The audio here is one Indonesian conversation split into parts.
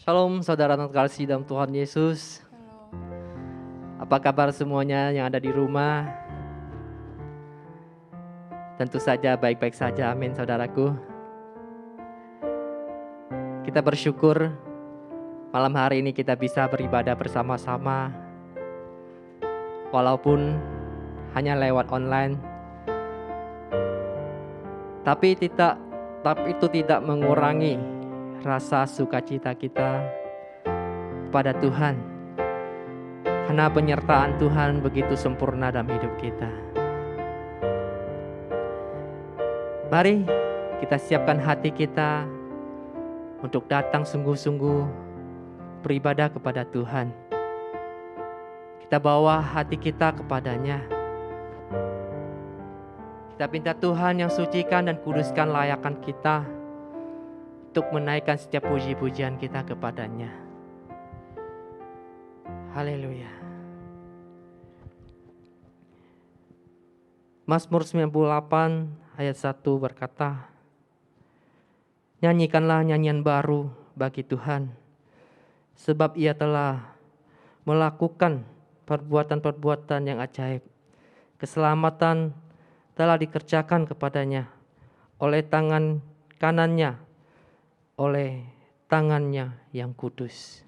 Shalom saudara terkasih dalam Tuhan Yesus. Apa kabar semuanya yang ada di rumah? Tentu saja baik-baik saja, amin saudaraku. Kita bersyukur malam hari ini kita bisa beribadah bersama-sama. Walaupun hanya lewat online. Tapi itu tidak mengurangi rasa sukacita kita kepada Tuhan. Karena penyertaan Tuhan begitu sempurna dalam hidup kita. Mari kita siapkan hati kita untuk datang sungguh-sungguh beribadah kepada Tuhan. Kita bawa hati kita kepadanya. Kita minta Tuhan yang sucikan dan kuduskan layakan kita untuk menaikkan setiap puji-pujian kita kepadanya. Haleluya. Mazmur 98 ayat 1 berkata, nyanyikanlah nyanyian baru bagi Tuhan, sebab Ia telah melakukan perbuatan-perbuatan yang ajaib. Keselamatan telah dikerjakan kepadanya oleh tangan kanannya, oleh tangannya yang kudus.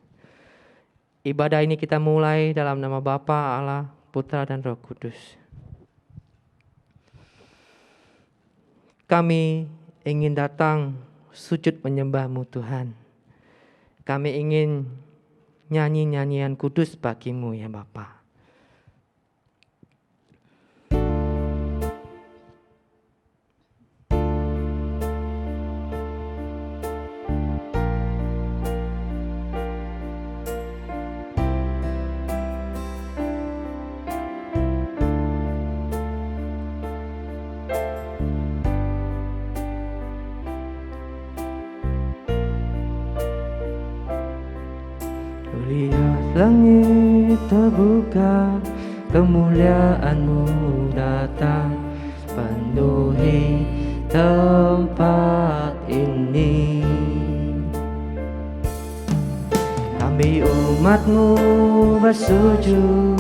Ibadah ini kita mulai dalam nama Bapa, Allah, Putra dan Roh Kudus. Kami ingin datang sujud menyembah-Mu Tuhan. Kami ingin nyanyi nyanyian kudus bagi-Mu ya Bapa. Lihat langit terbuka, kemuliaan-Mu datang, penuhi tempat ini. Kami umat-Mu bersujud,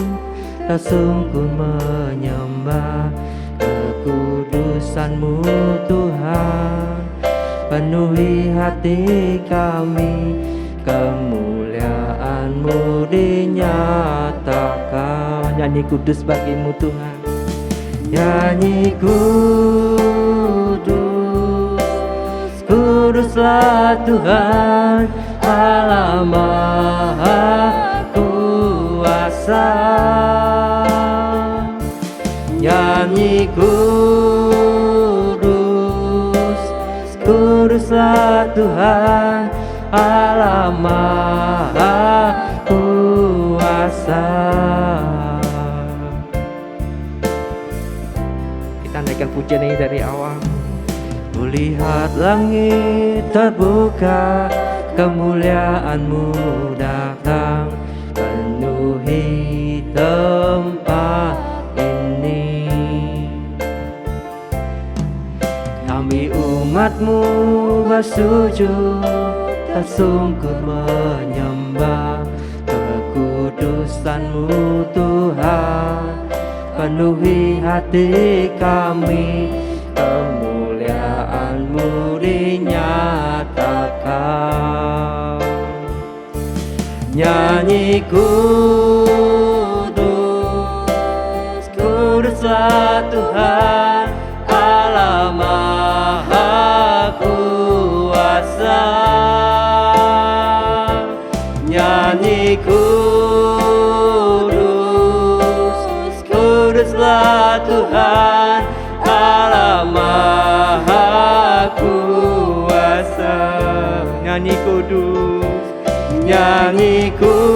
tersungkur menyembah kekudusan-Mu Tuhan. Penuhi hati kami, kemuliaan-Mu dinyatakan. Nyanyi kudus bagi-Mu Tuhan. Nyanyi kudus, kuduslah Tuhan, Allah Maha Kuasa. Nyanyi kudus, kuduslah Tuhan, Allah Maha Kuasa. Kita naikkan pujian ini dari awal. Kulihat langit terbuka, kemuliaan-Mu datang, penuhi tempat ini. Kami umat-Mu bersujud, tersungkur menyembah kekudusan-Mu Tuhan. Penuhi hati kami, kemuliaan-Mu dinyatakan. Nyanyi kudus, kuduslah Tuhan, Allah Maha Kuasa. Nyanyi kudus, kuduslah Tuhan, Allah Maha Kuasa. Nyanyi kudus, nyanyi kudus,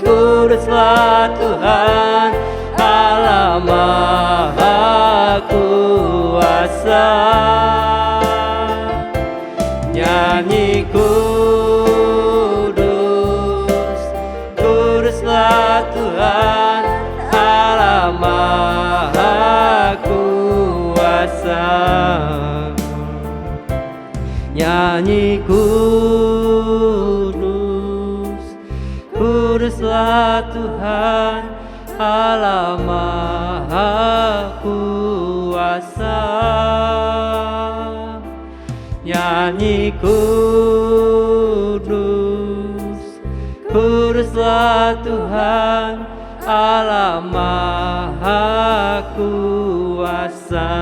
kuduslah Tuhan, Allah Maha Kuasa. Nyanyi kudus, kuduslah Tuhan, Allah Maha Kuasa. Nyanyi Nyanyi kudus, kuduslah Tuhan Allah Maha Kuasa. Nyanyi kudus, kuduslah Tuhan Allah Maha Kuasa.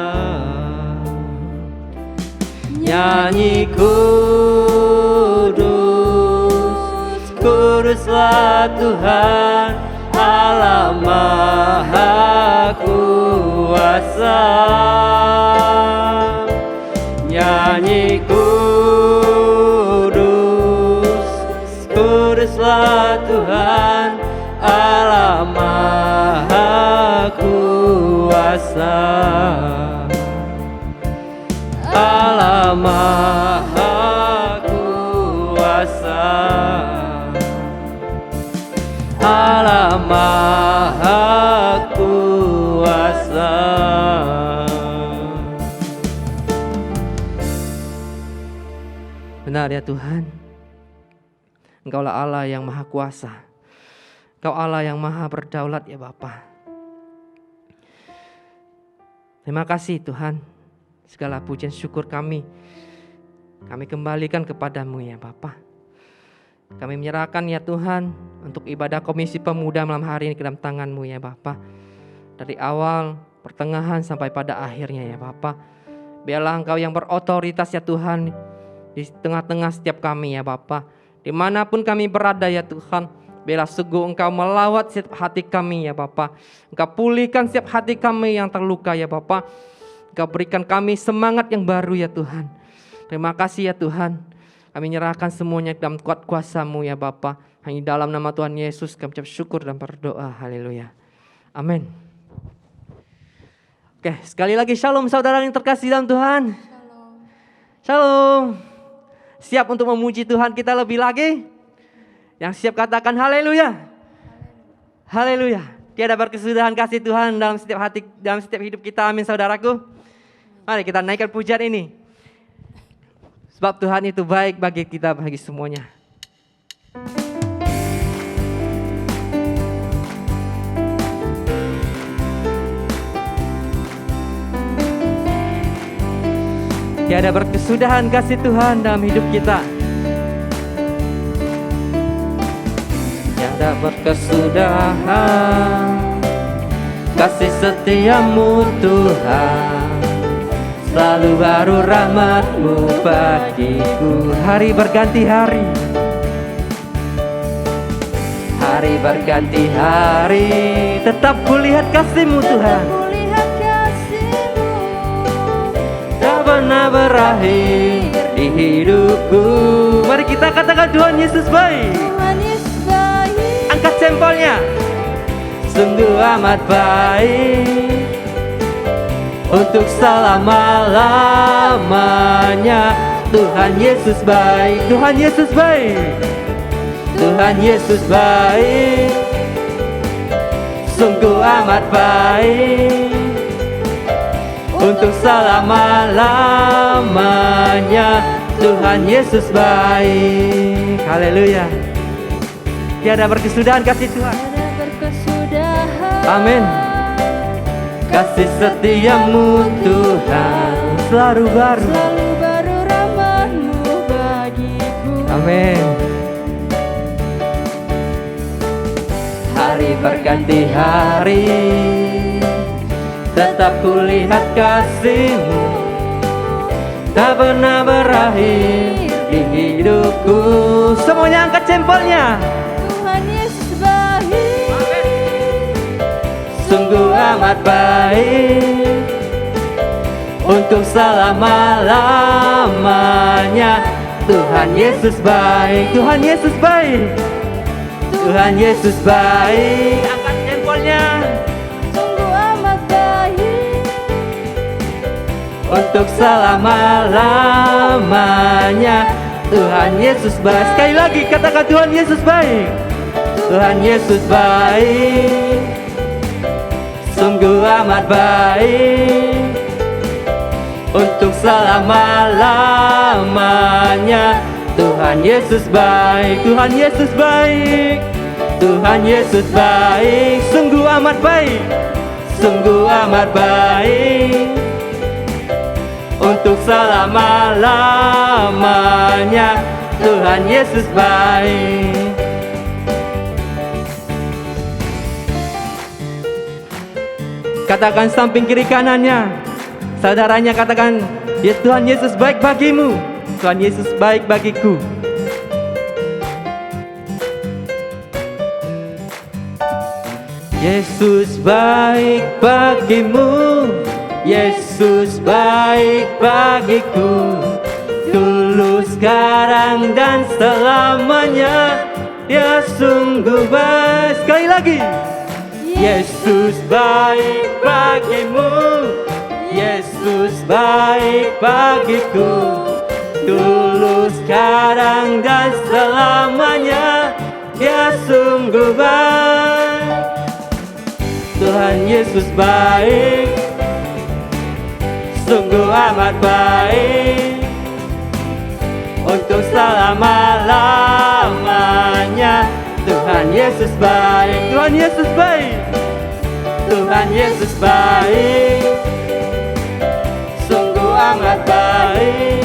Nyanyi kudus, kuduslah Tuhan Allah Maha Kuasa. Nyanyi kudus, kuduslah Tuhan Allah Maha Kuasa. Allah Maha Kuasa, Allah Maha Kuasa. Benar ya Tuhan, Engkaulah Allah yang Maha Kuasa, Engkau Allah yang Maha Berdaulat ya Bapa. Terima kasih Tuhan, segala pujian syukur kami kembalikan kepadamu ya Bapa. Kami menyerahkan ya Tuhan untuk ibadah Komisi Pemuda malam hari ini ke dalam tangan-Mu ya Bapa. Dari awal, pertengahan sampai pada akhirnya ya Bapa. Biarlah Engkau yang berotoritas ya Tuhan di tengah-tengah setiap kami ya Bapa. Dimanapun kami berada ya Tuhan, biarlah sungguh Engkau melawat setiap hati kami ya Bapa. Engkau pulihkan setiap hati kami yang terluka ya Bapa. Engkau berikan kami semangat yang baru ya Tuhan. Terima kasih ya Tuhan. Kami nyerahkan semuanya dalam kuat kuasa-Mu ya Bapa. Hanya dalam nama Tuhan Yesus kami ucap syukur dan berdoa. Haleluya. Amin. Oke, sekali lagi shalom saudara yang terkasih dalam Tuhan. Shalom. Siap untuk memuji Tuhan kita lebih lagi? Yang siap katakan haleluya. Haleluya. Tiada berkesudahan kasih Tuhan dalam setiap hati, dalam setiap hidup kita. Amin saudaraku. Mari kita naikkan pujian ini. Sebab Tuhan itu baik bagi kita, bagi semuanya. Tiada berkesudahan kasih Tuhan dalam hidup kita. Tiada berkesudahan kasih setia-Mu Tuhan. Selalu baru rahmat-Mu bagiku. Hari berganti hari, hari berganti hari, tetap kulihat kasih-Mu Tuhan. Tak pernah berakhir di hidupku. Mari kita katakan Tuhan Yesus baik. Tuhan Yesus baik. Angkat sampelnya. Sungguh amat baik, untuk selama-lamanya. Tuhan Yesus baik, Tuhan Yesus baik, Tuhan Yesus baik, sungguh amat baik, untuk selama-lamanya. Tuhan Yesus baik. Haleluya. Tiada berkesudahan kasih Tuhan. Tiada berkesudahan. Amin. Kasih setia-Mu Tuhan selalu baru. Selalu baru rahmat-Mu bagiku. Amin. Hari berganti hari, tetap kulihat kasih-Mu. Tak pernah berakhir di hidupku. Semuanya angkat jempolnya. Tuhan Yesus baik. Sungguh amat baik, untuk selama-lamanya. Tuhan Yesus baik, Tuhan Yesus baik, Tuhan Yesus baik. Angkat jempolnya. Sungguh amat baik, untuk selama-lamanya. Tuhan Yesus baik. Sekali lagi katakan Tuhan Yesus baik. Tuhan Yesus baik, sungguh amat baik, untuk selama-lamanya. Tuhan Yesus baik, Tuhan Yesus baik, Tuhan Yesus baik, sungguh amat baik, sungguh amat baik, untuk selama-lamanya. Tuhan Yesus baik. Katakan samping kiri kanannya, saudaranya katakan, ya Tuhan Yesus baik bagimu, Tuhan Yesus baik bagiku. Yesus baik bagimu, Yesus baik bagiku, dulu, sekarang, dan selamanya. Dia sungguh baik. Sekali lagi. Yesus baik bagimu, Yesus baik bagiku, dulu, sekarang, dan selamanya. Dia sungguh baik. Tuhan Yesus baik, sungguh amat baik, untuk selama-lamanya. Tuhan Yesus baik, Tuhan Yesus baik, Tuhan Yesus baik, sungguh amat baik,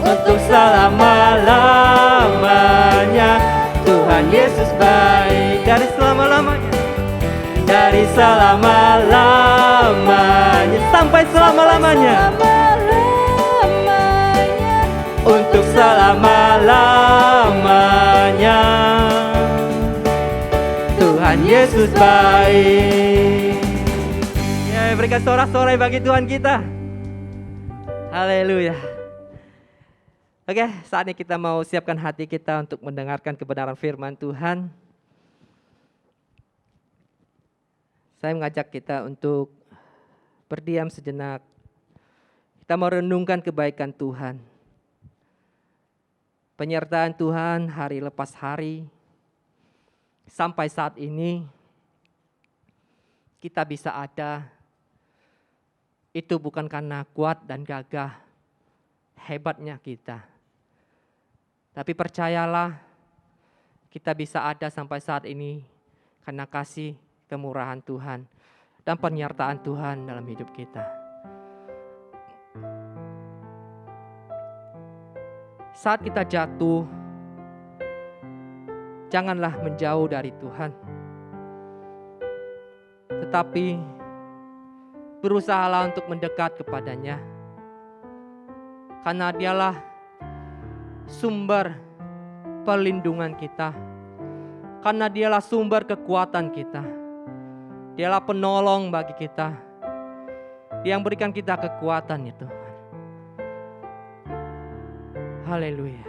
untuk selama-lamanya. Tuhan Yesus baik, dari selama-lamanya, dari selama-lamanya sampai selama-lamanya, untuk selama-lamanya. Tuhan Yesus baik. Ya, berikan sorak-sorai bagi Tuhan kita. Haleluya. Oke, saatnya kita mau siapkan hati kita untuk mendengarkan kebenaran firman Tuhan. Saya mengajak kita untuk berdiam sejenak. Kita mau renungkan kebaikan Tuhan. Penyertaan Tuhan hari lepas hari. Sampai saat ini kita bisa ada. Itu bukan karena kuat dan gagah hebatnya kita. Tapi percayalah, kita bisa ada sampai saat ini karena kasih, kemurahan Tuhan, dan penyertaan Tuhan dalam hidup kita. Saat kita jatuh, janganlah menjauh dari Tuhan, tetapi berusahalah untuk mendekat kepadanya, karena Dialah sumber perlindungan kita, karena Dialah sumber kekuatan kita. Dialah penolong bagi kita, Dia yang berikan kita kekuatan itu. Haleluya.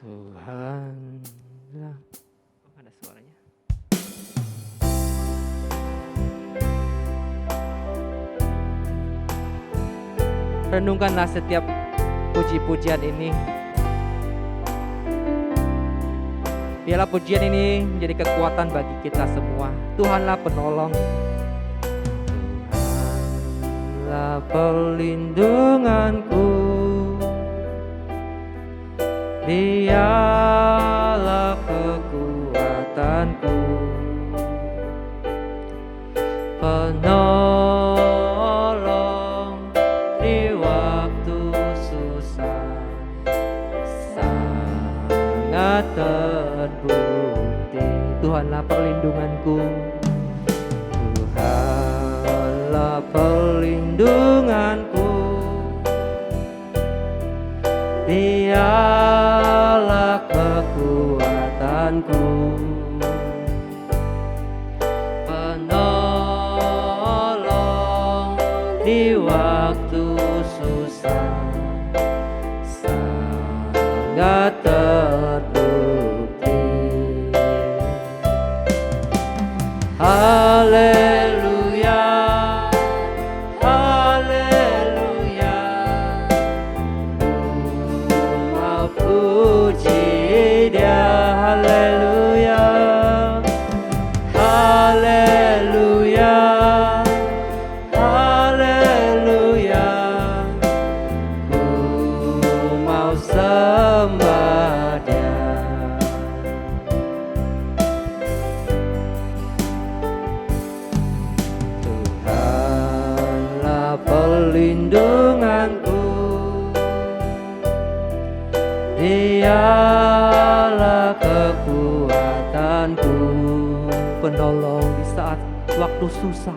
Tuhan, ada suaranya. Renungkanlah setiap puji-pujian ini. Biarlah pujian ini menjadi kekuatan bagi kita semua. Tuhanlah penolong, Tuhanlah perlindunganku, Dialah kekuatanku, penolong di waktu susah, sangat terbukti. Tuhanlah perlindunganku, Tuhanlah perlindunganku, Dialah kekuatanku, penolong di waktu susah, sangat terbukti. Haleluya, haleluya, perlindunganku, Dialah kekuatanku, penolong di saat waktu susah,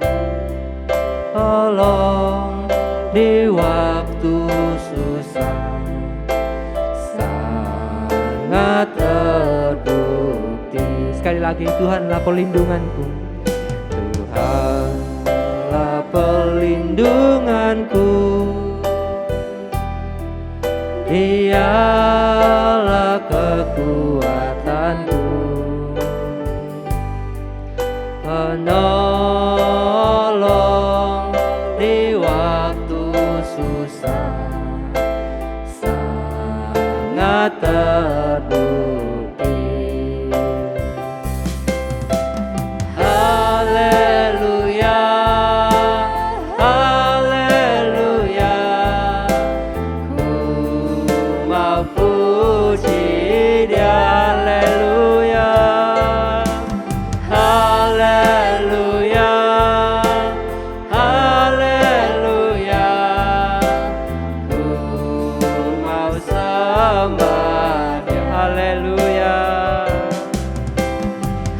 tolong di waktu susah, sangat terbukti. Sekali lagi, Tuhanlah perlindunganku, Tuhanlah perlindunganku, Dialah kekuatanku, penolong di waktu susah, sangat terbukti. Haleluya, haleluya, ku mau puji Dia. Haleluya, haleluya, haleluya, ku mau sembah Dia. Haleluya,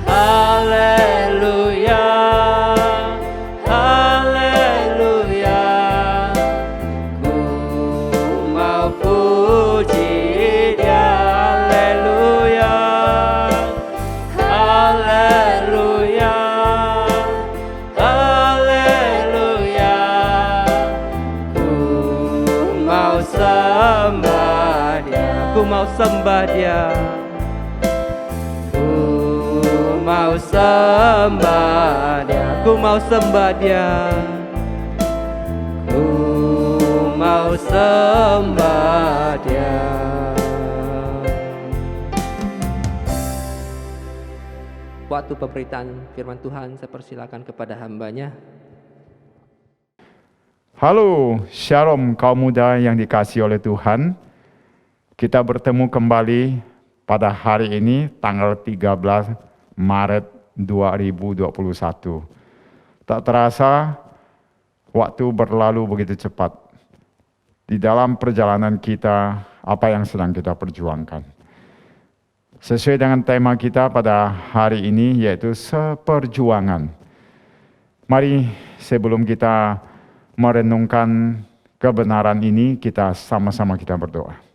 haleluya, haleluya, ku mau puji Dia. Haleluya, haleluya, haleluya, ku mau sembah Dia. Ku mau sembah Dia, ku mau sembah Dia, ku mau sembah Dia, ku mau sembah Dia. Waktu pemberitaan firman Tuhan, saya persilakan kepada hambanya. Halo, shalom kaum muda yang dikasihi oleh Tuhan. Kita bertemu kembali pada hari ini, tanggal 13 Maret 2021. Tak terasa, waktu berlalu begitu cepat. Di dalam perjalanan kita, apa yang sedang kita perjuangkan. Sesuai dengan tema kita pada hari ini, yaitu seperjuangan. Mari sebelum kita merenungkan kebenaran ini, kita sama-sama kita berdoa.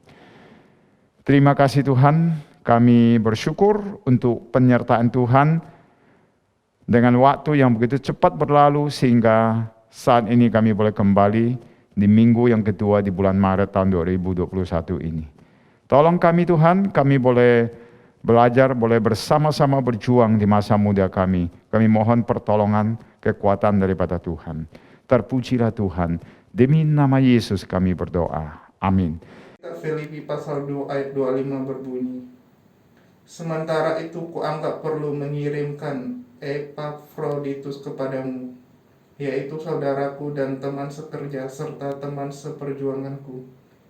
Terima kasih Tuhan, kami bersyukur untuk penyertaan Tuhan dengan waktu yang begitu cepat berlalu sehingga saat ini kami boleh kembali di minggu yang kedua di bulan Maret tahun 2021 ini. Tolong kami Tuhan, kami boleh belajar, boleh bersama-sama berjuang di masa muda kami. Kami mohon pertolongan, kekuatan daripada Tuhan. Terpujilah Tuhan, demi nama Yesus kami berdoa. Amin. Filipi pasal 2 ayat 25 berbunyi, sementara itu kuanggap perlu mengirimkan Epafroditus kepadamu, yaitu saudaraku dan teman sekerja serta teman seperjuanganku,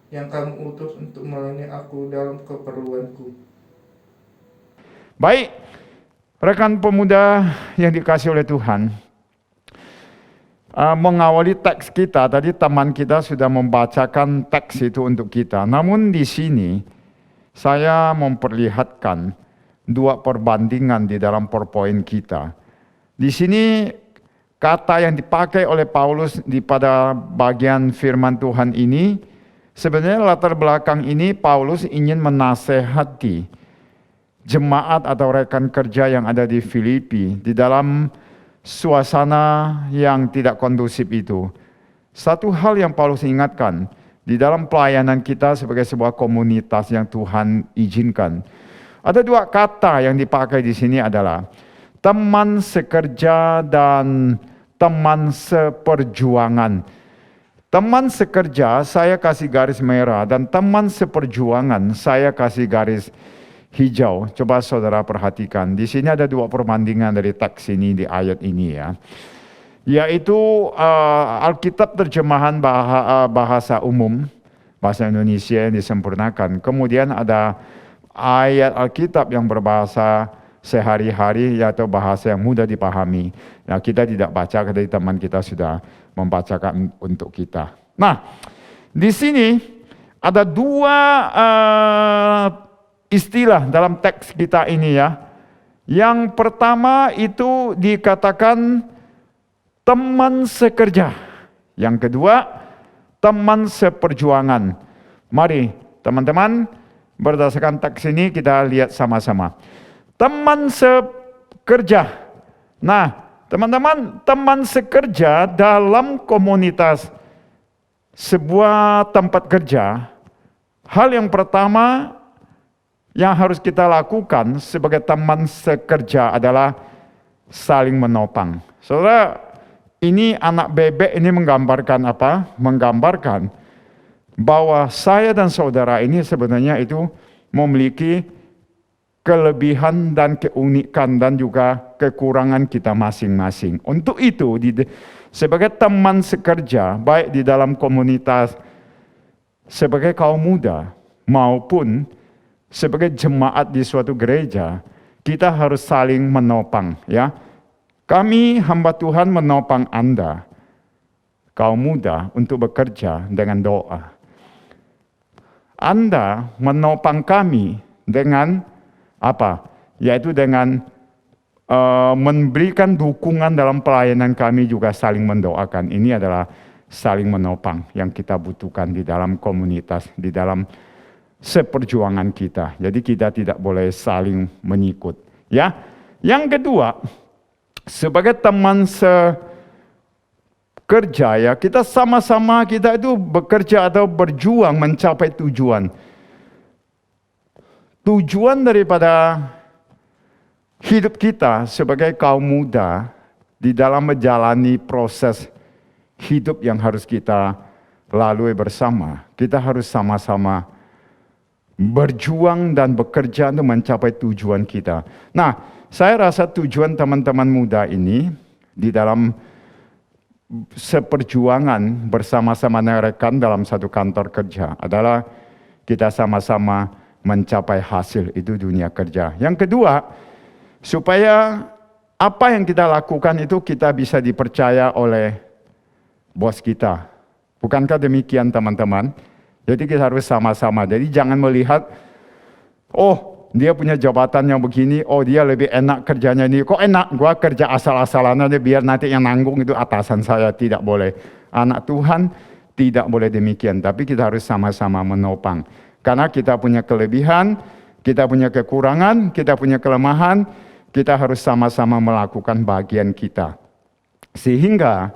yang kamu utus untuk melayani aku dalam keperluanku. Baik, rekan pemuda yang dikasihi oleh Tuhan, mengawali teks kita, tadi teman kita sudah membacakan teks itu untuk kita. Namun di sini saya memperlihatkan dua perbandingan di dalam PowerPoint kita. Di sini kata yang dipakai oleh Paulus pada bagian firman Tuhan ini, sebenarnya latar belakang ini Paulus ingin menasehati jemaat atau rekan kerja yang ada di Filipi di dalam suasana yang tidak kondusif itu. Satu hal yang Paulus ingatkan di dalam pelayanan kita sebagai sebuah komunitas yang Tuhan izinkan. Ada dua kata yang dipakai di sini adalah teman sekerja dan teman seperjuangan. Teman sekerja saya kasih garis merah dan teman seperjuangan saya kasih garis hijau. Coba saudara perhatikan. Di sini ada dua perbandingan dari teks ini di ayat ini ya. Yaitu Alkitab terjemahan bahasa umum, bahasa Indonesia yang disempurnakan. Kemudian ada ayat Alkitab yang berbahasa sehari-hari atau bahasa yang mudah dipahami. Ya, kita tidak baca, dari teman kita sudah membacakan untuk kita. Nah, di sini ada dua istilah dalam teks kita ini ya. Yang pertama itu dikatakan teman sekerja. Yang kedua, teman seperjuangan. Mari teman-teman, berdasarkan teks ini kita lihat sama-sama. Teman sekerja. Nah, teman-teman, teman sekerja dalam komunitas sebuah tempat kerja, hal yang pertama yang harus kita lakukan sebagai teman sekerja adalah saling menopang. Saudara, ini anak bebek ini menggambarkan apa? Menggambarkan bahwa saya dan saudara ini sebenarnya itu memiliki kelebihan dan keunikan dan juga kekurangan kita masing-masing. Untuk itu, sebagai teman sekerja, baik di dalam komunitas, sebagai kaum muda, maupun sebagai jemaat di suatu gereja, kita harus saling menopang. Ya, kami hamba Tuhan menopang Anda, kaum muda, untuk bekerja dengan doa. Anda menopang kami dengan apa? Yaitu dengan memberikan dukungan dalam pelayanan kami, juga saling mendoakan. Ini adalah saling menopang yang kita butuhkan di dalam komunitas, di dalam seperjuangan kita. Jadi kita tidak boleh saling menyikut. Ya, yang kedua, sebagai teman sekerja ya, kita sama-sama kita itu bekerja atau berjuang mencapai tujuan. Tujuan daripada hidup kita sebagai kaum muda di dalam menjalani proses hidup yang harus kita lalui bersama. Kita harus sama-sama berjuang dan bekerja untuk mencapai tujuan kita. Nah, saya rasa tujuan teman-teman muda ini di dalam seperjuangan bersama-sama rekan dalam satu kantor kerja adalah kita sama-sama mencapai hasil, itu dunia kerja. Yang kedua, supaya apa yang kita lakukan itu kita bisa dipercaya oleh bos kita. Bukankah demikian teman-teman? Jadi kita harus sama-sama. Jadi jangan melihat, oh dia punya jabatan yang begini, oh dia lebih enak kerjanya ini. Kok enak? Gua kerja asal-asalan aja biar nanti yang nanggung itu atasan saya. Tidak boleh. Anak Tuhan tidak boleh demikian. Tapi kita harus sama-sama menopang. Karena kita punya kelebihan, kita punya kekurangan, kita punya kelemahan, kita harus sama-sama melakukan bagian kita. Sehingga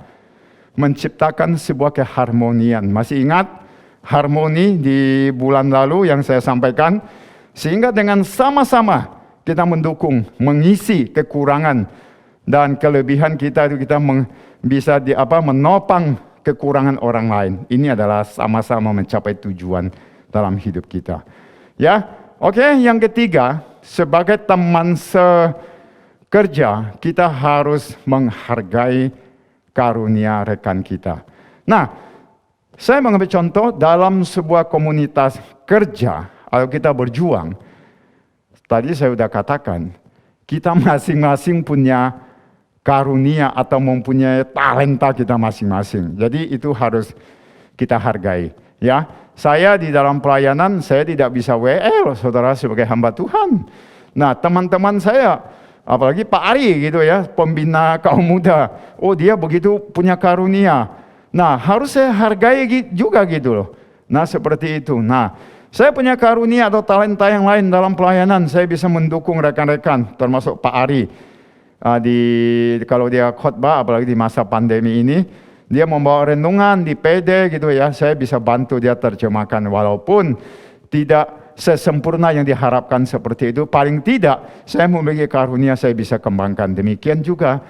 menciptakan sebuah keharmonian. Masih ingat harmoni di bulan lalu yang saya sampaikan? Sehingga dengan sama-sama kita mendukung, mengisi kekurangan dan kelebihan kita, itu kita bisa menopang kekurangan orang lain. Ini adalah sama-sama mencapai tujuan dalam hidup kita. Ya, oke. Yang ketiga, sebagai teman sekerja, kita harus menghargai karunia rekan kita. Nah, saya mengambil contoh dalam sebuah komunitas kerja, kalau kita berjuang. Tadi saya sudah katakan, kita masing-masing punya karunia atau mempunyai talenta kita masing-masing. Jadi itu harus kita hargai. Ya, saya di dalam pelayanan, saya tidak bisa WL, saudara, sebagai hamba Tuhan. Nah, teman-teman saya, apalagi Pak Ari gitu ya, pembina kaum muda. Oh, dia begitu punya karunia. Nah, harus saya hargai juga gitu loh. Nah, seperti itu. Nah, saya punya karunia atau talenta yang lain dalam pelayanan. Saya bisa mendukung rekan-rekan, termasuk Pak Ari. Kalau dia khotbah, apalagi di masa pandemi ini, dia membawa renungan di PD gitu ya, saya bisa bantu dia terjemahkan. Walaupun tidak sesempurna yang diharapkan seperti itu, paling tidak saya memiliki karunia, saya bisa kembangkan. Demikian juga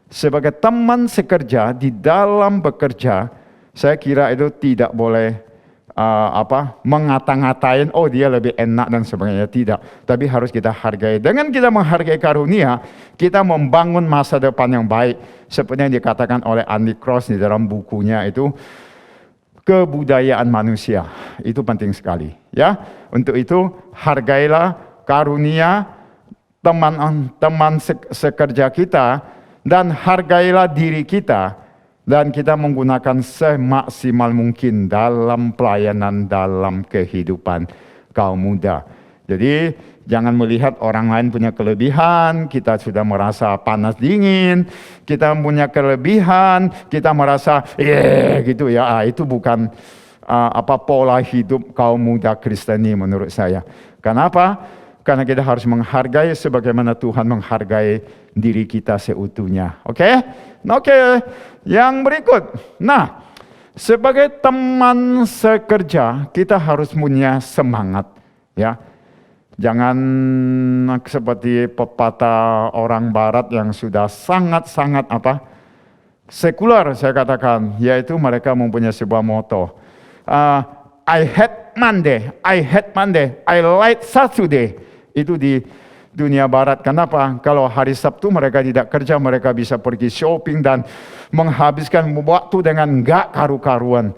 sebagai teman sekerja di dalam bekerja, saya kira itu tidak boleh mengata-ngatain, oh dia lebih enak dan sebagainya. Tidak, tapi harus kita hargai. Dengan kita menghargai karunia, kita membangun masa depan yang baik, seperti yang dikatakan oleh Andy Cross di dalam bukunya itu, kebudayaan manusia. Itu penting sekali, ya. Untuk itu hargailah karunia teman sekerja kita, dan hargailah diri kita, dan kita menggunakan semaksimal mungkin dalam pelayanan dalam kehidupan kaum muda. Jadi jangan melihat orang lain punya kelebihan, kita sudah merasa panas dingin, kita punya kelebihan, kita merasa gitu ya. Itu bukan pola hidup kaum muda Kristen ini menurut saya. Kenapa? Karena kita harus menghargai sebagaimana Tuhan menghargai diri kita seutuhnya. Oke? Yang berikut. Nah, sebagai teman sekerja, kita harus punya semangat, ya. Jangan seperti pepatah orang barat yang sudah sangat-sangat sekular, saya katakan, yaitu mereka mempunyai sebuah moto. I hate Monday, I like Saturday. Itu di dunia barat. Kenapa? Kalau hari Sabtu mereka tidak kerja, mereka bisa pergi shopping dan menghabiskan waktu dengan enggak karu-karuan.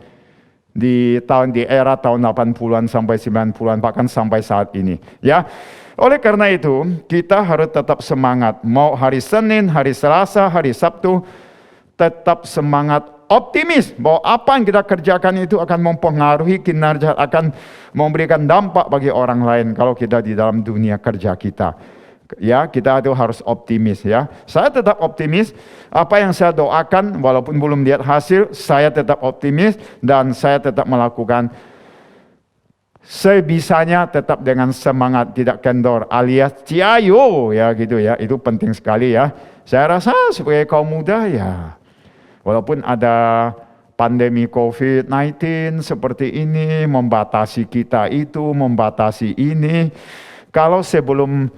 Di era tahun 80-an sampai 90-an, bahkan sampai saat ini. Ya, oleh karena itu kita harus tetap semangat. Mau hari Senin, hari Selasa, hari Sabtu, tetap semangat, optimis bahwa apa yang kita kerjakan itu akan mempengaruhi kinerja, akan memberikan dampak bagi orang lain kalau kita di dalam dunia kerja kita. Ya, kita itu harus optimis ya. Saya tetap optimis. Apa yang saya doakan walaupun belum lihat hasil, saya tetap optimis dan saya tetap melakukan sebisanya, tetap dengan semangat, tidak kendor, alias ciayo ya gitu ya. Itu penting sekali ya. Saya rasa sebagai kaum muda ya, walaupun ada pandemi COVID-19 seperti ini, membatasi kita itu, membatasi ini. Kalau sebelum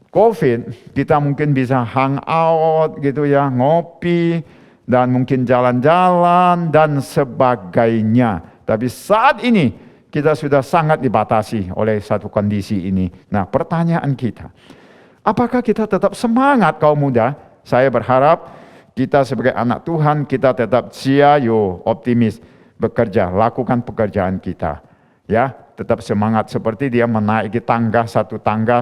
COVID, kita mungkin bisa hangout gitu ya, ngopi, dan mungkin jalan-jalan dan sebagainya. Tapi saat ini, kita sudah sangat dibatasi oleh satu kondisi ini. Nah, pertanyaan kita, apakah kita tetap semangat kaum muda? Saya berharap kita sebagai anak Tuhan, kita tetap ciayo, optimis, bekerja, lakukan pekerjaan kita. Ya, tetap semangat seperti dia menaiki satu tangga,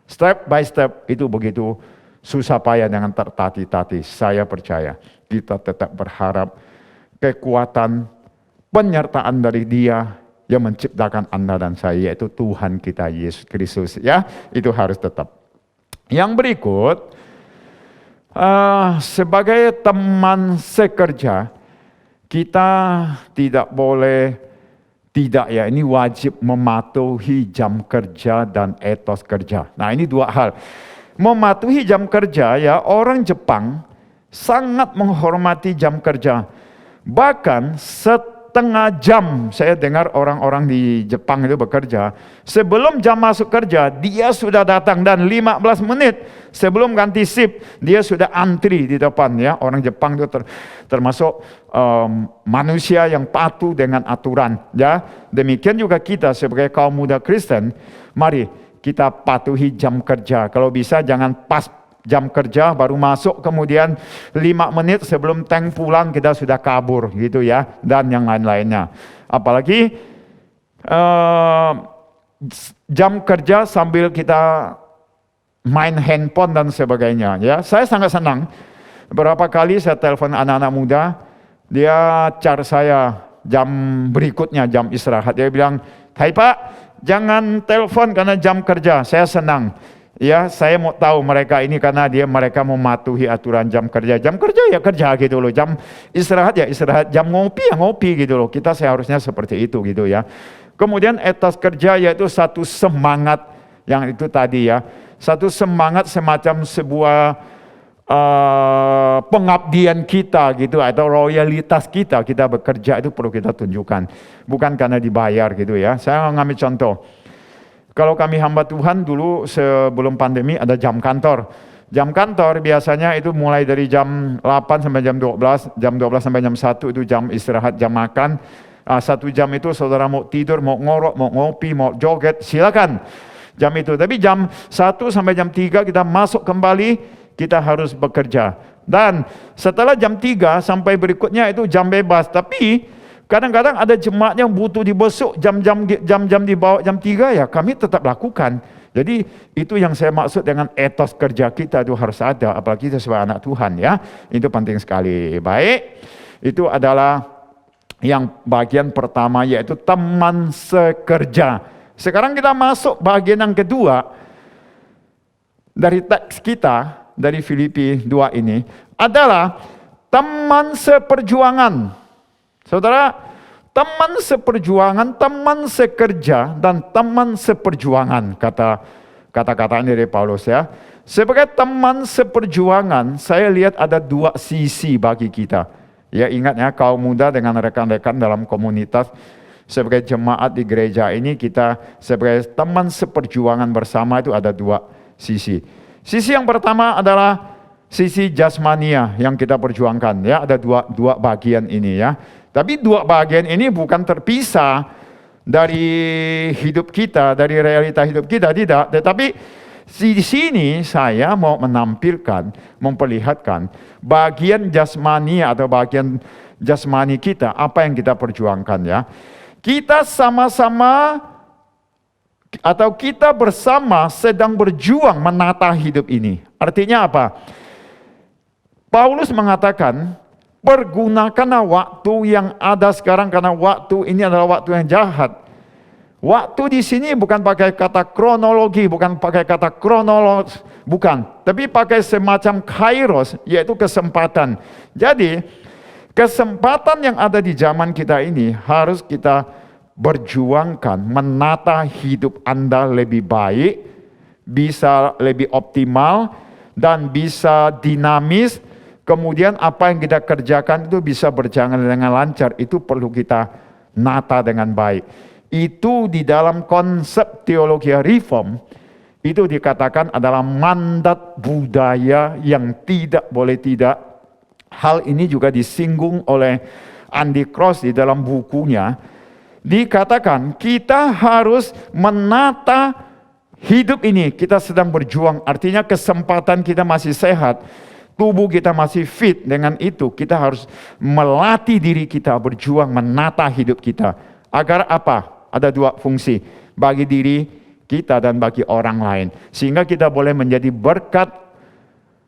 step by step, itu begitu susah payah dengan tertati-tati. Saya percaya kita tetap berharap kekuatan penyertaan dari Dia yang menciptakan Anda dan saya, yaitu Tuhan kita Yesus Kristus. Ya, itu harus tetap. Yang berikut, sebagai teman sekerja, kita tidak boleh ini wajib mematuhi jam kerja dan etos kerja. Nah, ini dua hal. Mematuhi jam kerja ya, orang Jepang sangat menghormati jam kerja. Bahkan setengah jam, saya dengar orang-orang di Jepang itu bekerja, sebelum jam masuk kerja, dia sudah datang, dan 15 menit sebelum ganti shift, dia sudah antri di depan ya. Orang Jepang itu termasuk manusia yang patuh dengan aturan ya. Demikian juga kita sebagai kaum muda Kristen, mari kita patuhi jam kerja. Kalau bisa jangan pas jam kerja baru masuk, kemudian 5 menit sebelum tank pulang kita sudah kabur gitu ya, dan yang lain-lainnya. Apalagi jam kerja sambil kita main handphone dan sebagainya ya. Saya sangat senang, beberapa kali saya telepon anak-anak muda, dia cari saya jam berikutnya, jam istirahat. Dia bilang, "Hai Pak, jangan telepon karena jam kerja." Saya senang. Ya, saya mau tahu mereka ini karena mereka mematuhi aturan jam kerja. Jam kerja ya kerja gitu loh. Jam istirahat ya istirahat. Jam ngopi ya ngopi gitu loh. Kita seharusnya seperti itu gitu ya. Kemudian etos kerja yaitu satu semangat yang itu tadi ya. Satu semangat semacam sebuah pengabdian kita gitu, atau loyalitas kita bekerja itu perlu kita tunjukkan, bukan karena dibayar gitu ya. Saya ngambil contoh, kalau kami hamba Tuhan dulu sebelum pandemi ada jam kantor. Jam kantor biasanya itu mulai dari jam 8 sampai jam 12, jam 12 sampai jam 1 itu jam istirahat, jam makan. 1 jam itu saudara mau tidur, mau ngorok, mau ngopi, mau joget, silakan jam itu. Tapi jam 1 sampai jam 3 kita masuk kembali, kita harus bekerja. Dan setelah jam 3 sampai berikutnya itu jam bebas. Tapi kadang-kadang ada jemaat yang butuh dibesuk jam-jam di bawah jam 3 ya, kami tetap lakukan. Jadi itu yang saya maksud dengan etos kerja kita itu harus ada, apalagi kita sebagai anak Tuhan ya. Itu penting sekali. Baik, itu adalah yang bagian pertama yaitu teman sekerja. Sekarang kita masuk bagian yang kedua dari teks kita, dari Filipi 2 ini, adalah teman seperjuangan. Saudara, teman seperjuangan, teman sekerja, dan teman seperjuangan, kata-kata ini dari Paulus ya. Sebagai teman seperjuangan, saya lihat ada dua sisi bagi kita. Ya, ingat ya, kaum muda dengan rekan-rekan dalam komunitas, sebagai jemaat di gereja ini, kita sebagai teman seperjuangan bersama itu ada dua sisi. Sisi yang pertama adalah sisi jasmania yang kita perjuangkan ya, ada dua bagian ini ya. Tapi dua bagian ini bukan terpisah dari hidup kita, dari realita hidup kita, tidak. Tetapi di sini saya mau menampilkan, memperlihatkan bagian jasmania atau bagian jasmani kita, apa yang kita perjuangkan ya. Kita sama-sama atau kita bersama sedang berjuang menata hidup ini. Artinya apa? Paulus mengatakan, pergunakanlah waktu yang ada sekarang karena waktu ini adalah waktu yang jahat. Waktu di sini bukan pakai kata kronologi, bukan pakai kata kronolog, bukan. Tapi pakai semacam kairos, yaitu kesempatan. Jadi, kesempatan yang ada di zaman kita ini harus kita berjuangkan, menata hidup Anda lebih baik, bisa lebih optimal, dan bisa dinamis. Kemudian apa yang kita kerjakan itu bisa berjalan dengan lancar. Itu perlu kita nata dengan baik. Itu di dalam konsep teologi reform, itu dikatakan adalah mandat budaya yang tidak boleh tidak. Hal ini juga disinggung oleh Andy Cross di dalam bukunya. Dikatakan kita harus menata hidup ini. Kita sedang berjuang, artinya kesempatan kita masih sehat. Tubuh kita masih fit, dengan itu kita harus melatih diri kita berjuang menata hidup kita. Agar apa? Ada dua fungsi, bagi diri kita dan bagi orang lain. Sehingga kita boleh menjadi berkat.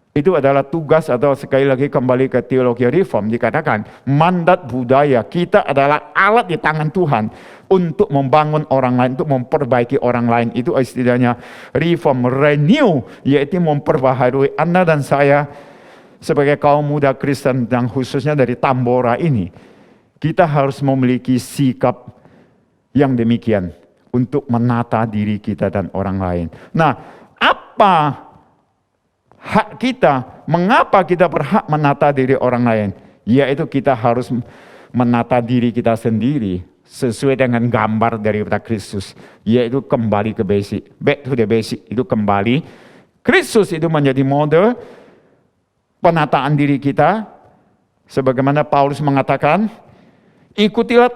Itu adalah tugas, atau sekali lagi kembali ke teologi reform, dikatakan mandat budaya kita adalah alat di tangan Tuhan untuk membangun orang lain, untuk memperbaiki orang lain. Itu istilahnya reform, renew, yaitu memperbaharui Anda dan saya sebagai kaum muda Kristen, dan khususnya dari Tambora ini. Kita harus memiliki sikap yang demikian untuk menata diri kita dan orang lain. Nah, apa hak kita? Mengapa kita berhak menata diri orang lain? Yaitu kita harus menata diri kita sendiri sesuai dengan gambar daripada Kristus, yaitu kembali ke basic, back to the basic. Itu kembali Kristus itu menjadi model penataan diri kita, sebagaimana Paulus mengatakan, ikutilah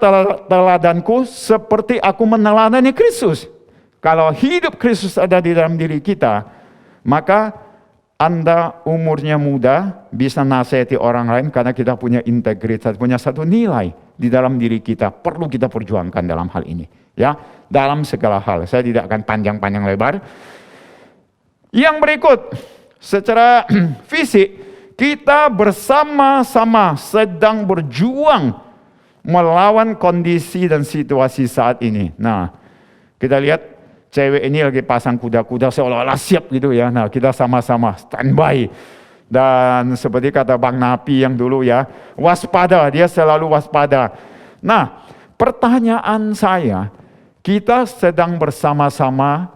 teladanku seperti aku meneladani Kristus. Kalau hidup Kristus ada di dalam diri kita, maka Anda umurnya muda bisa nasihati orang lain karena kita punya integritas, punya satu nilai di dalam diri kita. Perlu kita perjuangkan dalam hal ini, ya, dalam segala hal. Saya tidak akan panjang-panjang lebar. Yang berikut, secara fisik, kita bersama-sama sedang berjuang melawan kondisi dan situasi saat ini. Nah, kita lihat cewek ini lagi pasang kuda-kuda seolah-olah siap gitu ya. Nah, kita sama-sama standby. Dan seperti kata Bang Napi yang dulu ya, waspada, dia selalu waspada. Nah, pertanyaan saya, kita sedang bersama-sama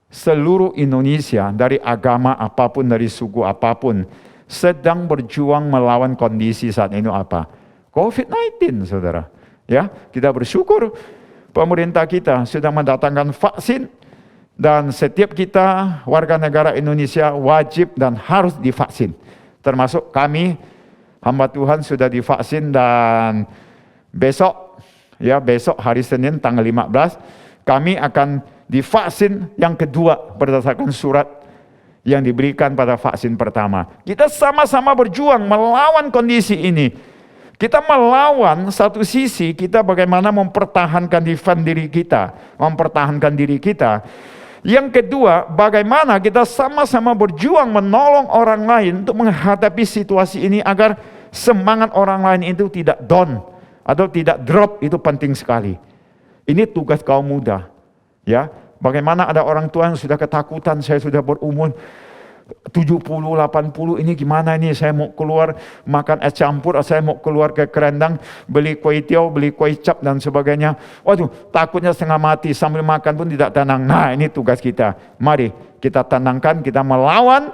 seluruh Indonesia, dari agama apapun, dari suku apapun, sedang berjuang melawan kondisi saat ini apa? COVID-19, saudara. Ya, kita bersyukur pemerintah kita sudah mendatangkan vaksin, dan setiap kita warga negara Indonesia wajib dan harus divaksin. Termasuk kami, hamba Tuhan, sudah divaksin, dan besok hari Senin tanggal 15 kami akan divaksin yang kedua berdasarkan surat yang diberikan pada vaksin pertama. Kita sama-sama berjuang melawan kondisi ini. Kita melawan satu sisi, kita bagaimana mempertahankan defend diri kita, mempertahankan diri kita. Yang kedua, bagaimana kita sama-sama berjuang menolong orang lain untuk menghadapi situasi ini agar semangat orang lain itu tidak down atau tidak drop, itu penting sekali. Ini tugas kaum muda. Ya, bagaimana ada orang tua yang sudah ketakutan, saya sudah berumur 70, 80, ini gimana ini, saya mau keluar makan es campur, saya mau keluar ke kerendang, beli kue tiaw, beli kue cap dan sebagainya. Waduh, takutnya setengah mati, sambil makan pun tidak tenang. Nah, ini tugas kita. Mari kita tenangkan, kita melawan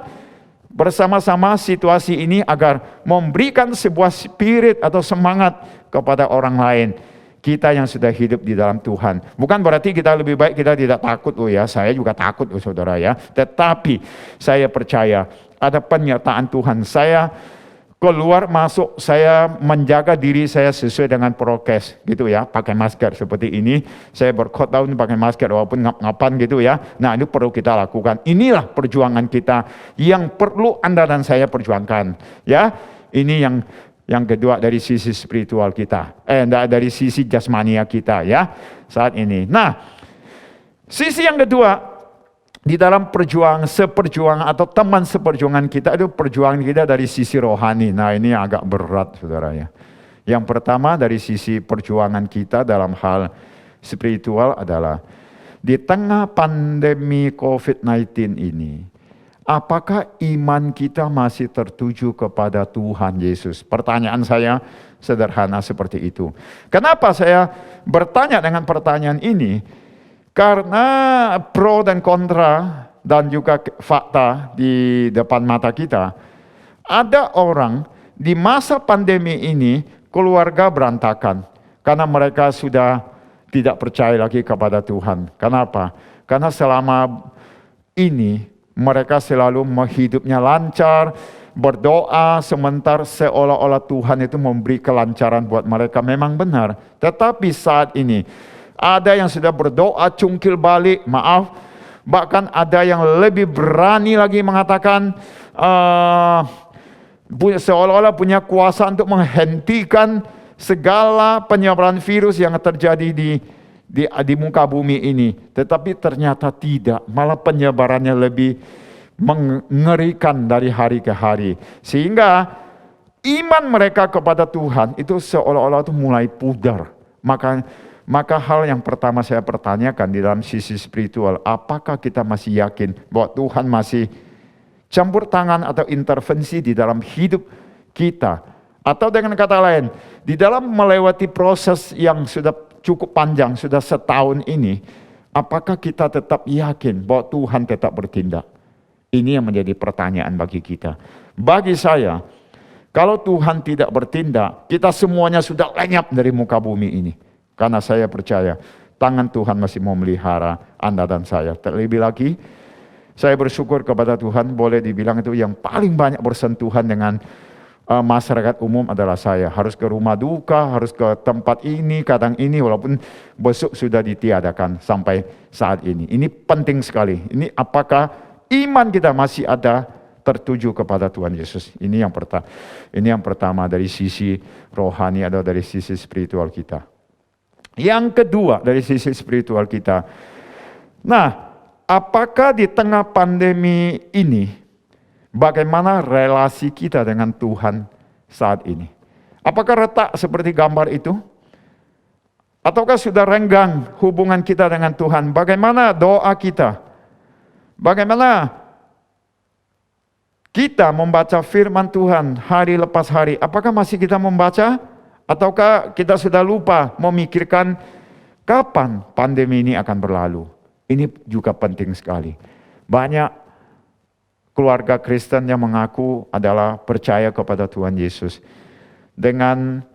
bersama-sama situasi ini agar memberikan sebuah spirit atau semangat kepada orang lain. Kita yang sudah hidup di dalam Tuhan. Bukan berarti kita lebih baik, kita tidak takut. Oh ya, saya juga takut, oh saudara ya. Tetapi saya percaya ada penyertaan Tuhan. Saya keluar masuk, saya menjaga diri saya sesuai dengan prokes gitu ya. Pakai masker seperti ini. Saya berkhotbah pakai masker walaupun ngap-ngapan gitu ya. Nah, ini perlu kita lakukan. Inilah perjuangan kita yang perlu Anda dan saya perjuangkan. Ya, ini yang kedua dari sisi spiritual kita, dari sisi jasmania kita ya saat ini. Nah, sisi yang kedua di dalam seperjuangan atau teman seperjuangan kita itu perjuangan kita dari sisi rohani. Nah, ini agak berat saudara ya. Yang pertama dari sisi perjuangan kita dalam hal spiritual adalah di tengah pandemi COVID-19 ini, apakah iman kita masih tertuju kepada Tuhan Yesus? Pertanyaan saya sederhana seperti itu. Kenapa saya bertanya dengan pertanyaan ini? Karena pro dan kontra dan juga fakta di depan mata kita. Ada orang di masa pandemi ini keluarga berantakan karena mereka sudah tidak percaya lagi kepada Tuhan. Kenapa? Karena selama ini mereka selalu hidupnya lancar, berdoa sementara seolah-olah Tuhan itu memberi kelancaran buat mereka. Memang benar. Tetapi saat ini ada yang sudah berdoa cungkil balik, maaf. Bahkan ada yang lebih berani lagi mengatakan seolah-olah punya kuasa untuk menghentikan segala penyebaran virus yang terjadi di muka bumi ini. Tetapi ternyata tidak, malah penyebarannya lebih mengerikan dari hari ke hari. Sehingga iman mereka kepada Tuhan itu seolah-olah itu mulai pudar. Maka hal yang pertama saya pertanyakan di dalam sisi spiritual, apakah kita masih yakin bahwa Tuhan masih campur tangan atau intervensi di dalam hidup kita? Atau dengan kata lain, di dalam melewati proses yang sudah cukup panjang, sudah setahun ini, apakah kita tetap yakin bahwa Tuhan tetap bertindak? Ini yang menjadi pertanyaan bagi kita. Bagi saya, kalau Tuhan tidak bertindak, kita semuanya sudah lenyap dari muka bumi ini. Karena saya percaya, tangan Tuhan masih memelihara Anda dan saya. Terlebih lagi, saya bersyukur kepada Tuhan, boleh dibilang itu yang paling banyak bersentuhan dengan masyarakat umum adalah saya. Harus ke rumah duka, harus ke tempat ini, kadang ini, walaupun besok sudah ditiadakan sampai saat ini. Ini penting sekali. Ini apakah iman kita masih ada tertuju kepada Tuhan Yesus. Ini yang pertama dari sisi rohani atau dari sisi spiritual kita. Yang kedua dari sisi spiritual kita. Nah, apakah di tengah pandemi ini, bagaimana relasi kita dengan Tuhan saat ini? Apakah retak seperti gambar itu? Ataukah sudah renggang hubungan kita dengan Tuhan? Bagaimana doa kita? Bagaimana kita membaca firman Tuhan hari lepas hari? Apakah masih kita membaca? Ataukah kita sudah lupa memikirkan kapan pandemi ini akan berlalu? Ini juga penting sekali. Banyak keluarga Kristen yang mengaku adalah percaya kepada Tuhan Yesus. Dengan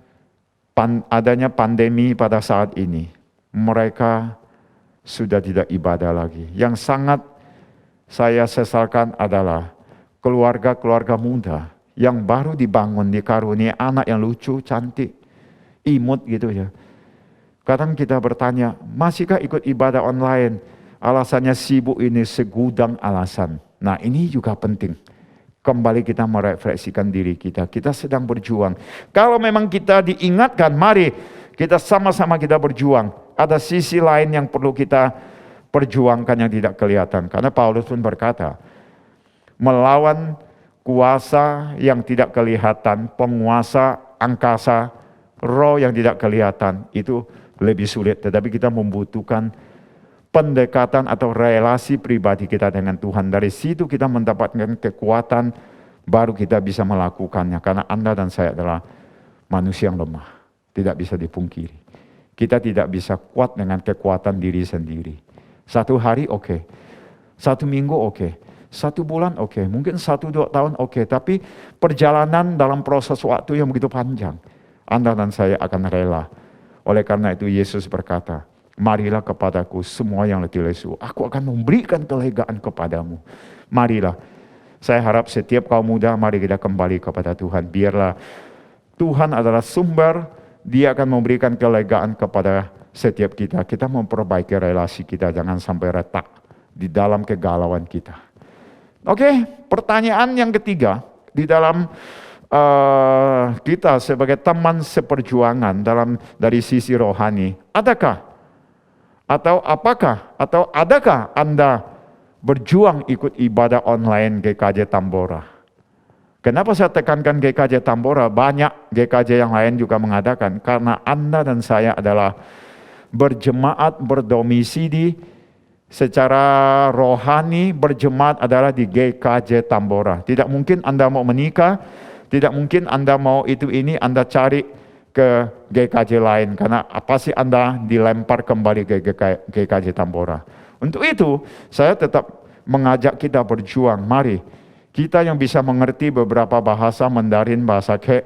adanya pandemi pada saat ini, mereka sudah tidak ibadah lagi. Yang sangat saya sesalkan adalah keluarga-keluarga muda yang baru dibangun, dikaruniai anak yang lucu, cantik, imut gitu ya. Kadang kita bertanya, masihkah ikut ibadah online? Alasannya sibuk, ini segudang alasan. Nah, ini juga penting. Kembali kita merefleksikan diri kita. Kita sedang berjuang. Kalau memang kita diingatkan, mari kita sama-sama kita berjuang. Ada sisi lain yang perlu kita perjuangkan yang tidak kelihatan. Karena Paulus pun berkata, melawan kuasa yang tidak kelihatan, penguasa angkasa, roh yang tidak kelihatan, itu lebih sulit. Tetapi kita membutuhkan pendekatan atau relasi pribadi kita dengan Tuhan. Dari situ kita mendapatkan kekuatan, baru kita bisa melakukannya. Karena Anda dan saya adalah manusia yang lemah, tidak bisa dipungkiri. Kita tidak bisa kuat dengan kekuatan diri sendiri. Satu hari oke, 1 minggu oke, 1 bulan oke, mungkin 1-2 tahun oke, tapi perjalanan dalam proses waktu yang begitu panjang, Anda dan saya akan rela. Oleh karena itu Yesus berkata, marilah kepadaku semua yang letih lesu, aku akan memberikan kelegaan kepadamu. Marilah. Saya harap setiap kaum muda, mari kita kembali kepada Tuhan. Biarlah Tuhan adalah sumber, Dia akan memberikan kelegaan kepada setiap kita. Kita memperbaiki relasi kita, jangan sampai retak di dalam kegalauan kita. Oke, pertanyaan yang ketiga, di dalam kita sebagai teman seperjuangan dari sisi rohani, adakah Anda berjuang ikut ibadah online GKJ Tambora? Kenapa saya tekankan GKJ Tambora? Banyak GKJ yang lain juga mengadakan, karena Anda dan saya adalah berjemaat berdomisili secara rohani, berjemaat adalah di GKJ Tambora. Tidak mungkin Anda mau menikah, tidak mungkin Anda mau itu ini, Anda cari ke GKJ lain, karena pasti Anda dilempar kembali ke GKJ Tambora. Untuk itu, saya tetap mengajak kita berjuang. Mari, kita yang bisa mengerti beberapa bahasa, Mandarin, bahasa Kek.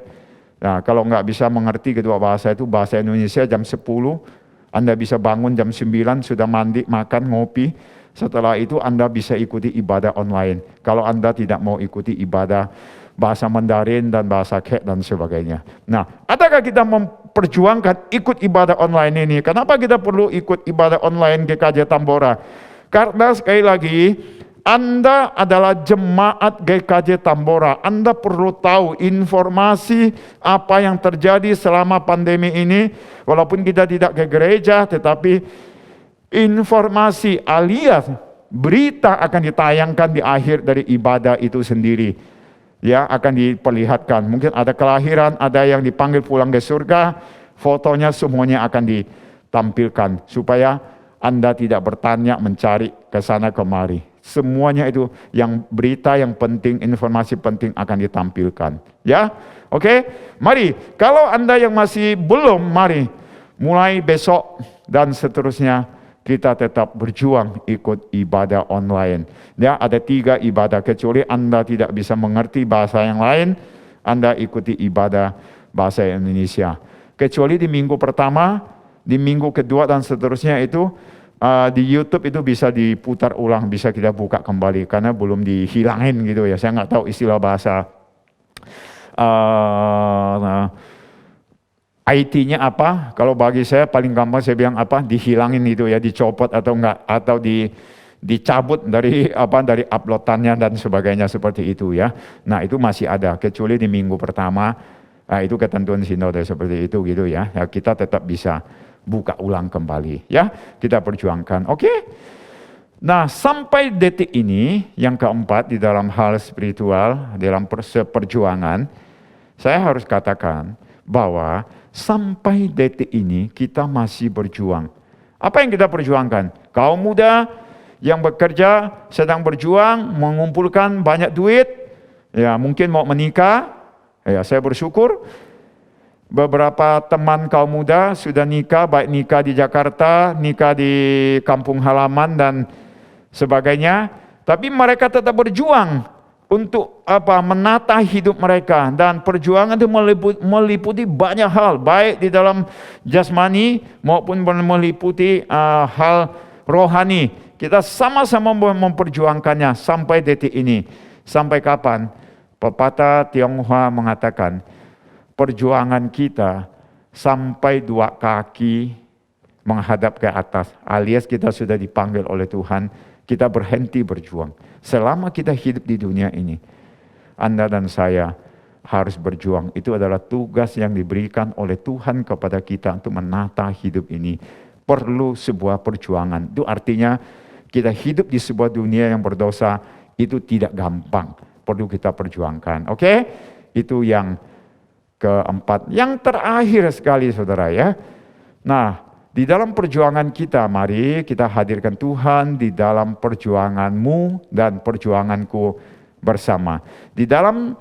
Nah, kalau nggak bisa mengerti kedua bahasa itu, bahasa Indonesia jam 10, Anda bisa bangun jam 9, sudah mandi, makan, ngopi. Setelah itu Anda bisa ikuti ibadah online. Kalau Anda tidak mau ikuti ibadah bahasa Mandarin dan bahasa Kek dan sebagainya. Nah, adakah kita memperjuangkan ikut ibadah online ini? Kenapa kita perlu ikut ibadah online GKJ Tambora? Karena sekali lagi, Anda adalah jemaat GKJ Tambora. Anda perlu tahu informasi apa yang terjadi selama pandemi ini. Walaupun kita tidak ke gereja, tetapi informasi alias berita akan ditayangkan di akhir dari ibadah itu sendiri. Ya, akan diperlihatkan. Mungkin ada kelahiran, ada yang dipanggil pulang ke surga, fotonya semuanya akan ditampilkan. Supaya Anda tidak bertanya mencari ke sana kemari. Semuanya itu yang berita yang penting, informasi penting akan ditampilkan. Ya, oke? Mari, kalau Anda yang masih belum, mari mulai besok dan seterusnya kita tetap berjuang ikut ibadah online. Ya, ada 3 ibadah, kecuali Anda tidak bisa mengerti bahasa yang lain, Anda ikuti ibadah bahasa Indonesia. Kecuali di minggu pertama, di minggu kedua dan seterusnya itu di YouTube itu bisa diputar ulang, bisa kita buka kembali karena belum dihilangin gitu ya. Saya nggak tahu istilah bahasa IT-nya apa. Kalau bagi saya paling gampang saya bilang apa, dihilangin itu ya, dicopot atau enggak, atau dicabut dari uploadannya dan sebagainya seperti itu ya. Nah, itu masih ada kecuali di minggu pertama. Nah, itu ketentuan sinode seperti itu gitu ya. Ya, kita tetap bisa buka ulang kembali ya, kita perjuangkan. Oke. Nah, sampai detik ini yang keempat di dalam hal spiritual, dalam perjuangan, saya harus katakan bahwa sampai detik ini kita masih berjuang. Apa yang kita perjuangkan? Kaum muda yang bekerja sedang berjuang mengumpulkan banyak duit, ya mungkin mau menikah. Ya, saya bersyukur beberapa teman kaum muda sudah nikah, baik nikah di Jakarta, nikah di kampung halaman dan sebagainya. Tapi mereka tetap berjuang untuk menata hidup mereka, dan perjuangan itu meliputi banyak hal, baik di dalam jasmani maupun meliputi hal rohani. Kita sama-sama memperjuangkannya sampai detik ini. Sampai kapan? Pepatah Tionghoa mengatakan, perjuangan kita sampai 2 kaki menghadap ke atas, alias kita sudah dipanggil oleh Tuhan, kita berhenti berjuang. Selama kita hidup di dunia ini, Anda dan saya harus berjuang. Itu adalah tugas yang diberikan oleh Tuhan kepada kita untuk menata hidup ini. perlu sebuah perjuangan. Itu artinya kita hidup di sebuah dunia yang berdosa itu tidak gampang. Perlu kita perjuangkan. Oke? Itu yang keempat. Yang terakhir sekali saudara ya. Nah, di dalam perjuangan kita, mari kita hadirkan Tuhan di dalam perjuanganmu dan perjuanganku bersama. Di dalam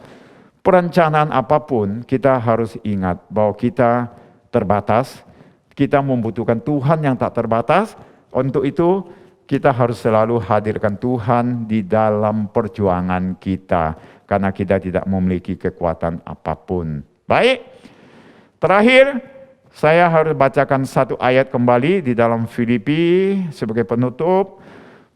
perencanaan apapun, kita harus ingat bahwa kita terbatas, kita membutuhkan Tuhan yang tak terbatas. Untuk itu, kita harus selalu hadirkan Tuhan di dalam perjuangan kita, karena kita tidak memiliki kekuatan apapun. Baik, terakhir, saya harus bacakan satu ayat kembali di dalam Filipi sebagai penutup.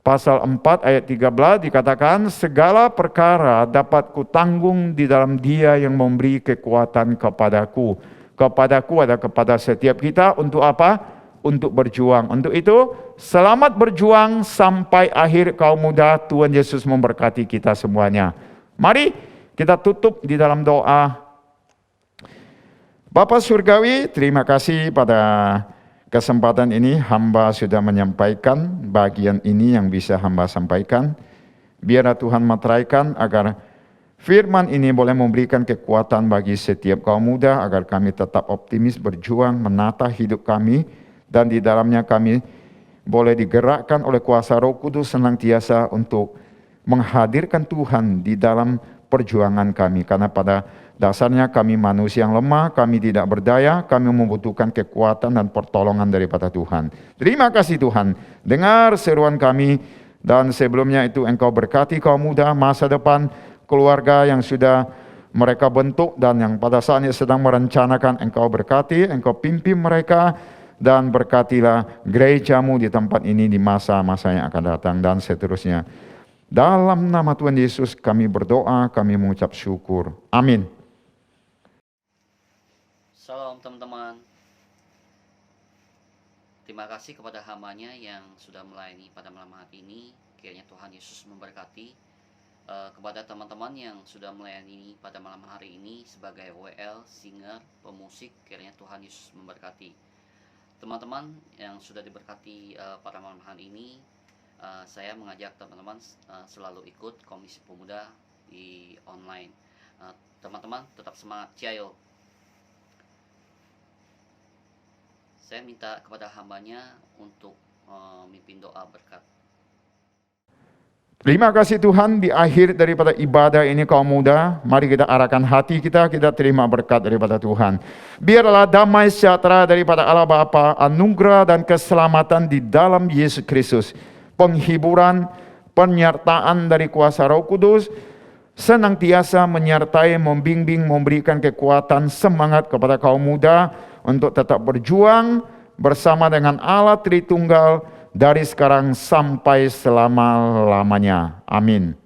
Pasal 4 ayat 13 dikatakan, segala perkara dapat kutanggung di dalam Dia yang memberi kekuatan kepadaku. Kepadaku ada kepada setiap kita untuk apa? Untuk berjuang. Untuk itu, selamat berjuang sampai akhir kaum muda. Tuhan Yesus memberkati kita semuanya. Mari kita tutup di dalam doa. Bapa Surgawi, terima kasih pada kesempatan ini hamba sudah menyampaikan bagian ini yang bisa hamba sampaikan. Biarlah Tuhan materaikan agar firman ini boleh memberikan kekuatan bagi setiap kaum muda agar kami tetap optimis berjuang menata hidup kami dan di dalamnya kami boleh digerakkan oleh kuasa Roh Kudus senantiasa untuk menghadirkan Tuhan di dalam perjuangan kami, karena pada dasarnya kami manusia yang lemah, kami tidak berdaya, kami membutuhkan kekuatan dan pertolongan daripada Tuhan. Terima kasih Tuhan, dengar seruan kami, dan sebelumnya itu Engkau berkati kaum muda, masa depan, keluarga yang sudah mereka bentuk dan yang pada saatnya sedang merencanakan, Engkau berkati, Engkau pimpin mereka, dan berkatilah gerejamu di tempat ini di masa-masa yang akan datang, dan seterusnya. Dalam nama Tuhan Yesus kami berdoa, kami mengucap syukur. Amin. Salam teman-teman. Terima kasih kepada hamba-Nya yang sudah melayani pada malam hari ini. Kiranya Tuhan Yesus memberkati. Kepada teman-teman yang sudah melayani pada malam hari ini sebagai WL, singer, pemusik, kiranya Tuhan Yesus memberkati. Teman-teman yang sudah diberkati pada malam hari ini, saya mengajak teman-teman selalu ikut Komisi Pemuda di online. Teman-teman tetap semangat, ciao. Saya minta kepada hamba-Nya untuk memimpin doa berkat. Terima kasih Tuhan, di akhir daripada ibadah ini kaum muda, mari kita arahkan hati kita terima berkat daripada Tuhan. Biarlah damai sejahtera daripada Allah Bapa, anugerah dan keselamatan di dalam Yesus Kristus, penghiburan, penyertaan dari kuasa Roh Kudus, senantiasa menyertai, membimbing, memberikan kekuatan, semangat kepada kaum muda untuk tetap berjuang bersama dengan Allah Tritunggal dari sekarang sampai selama-lamanya. Amin.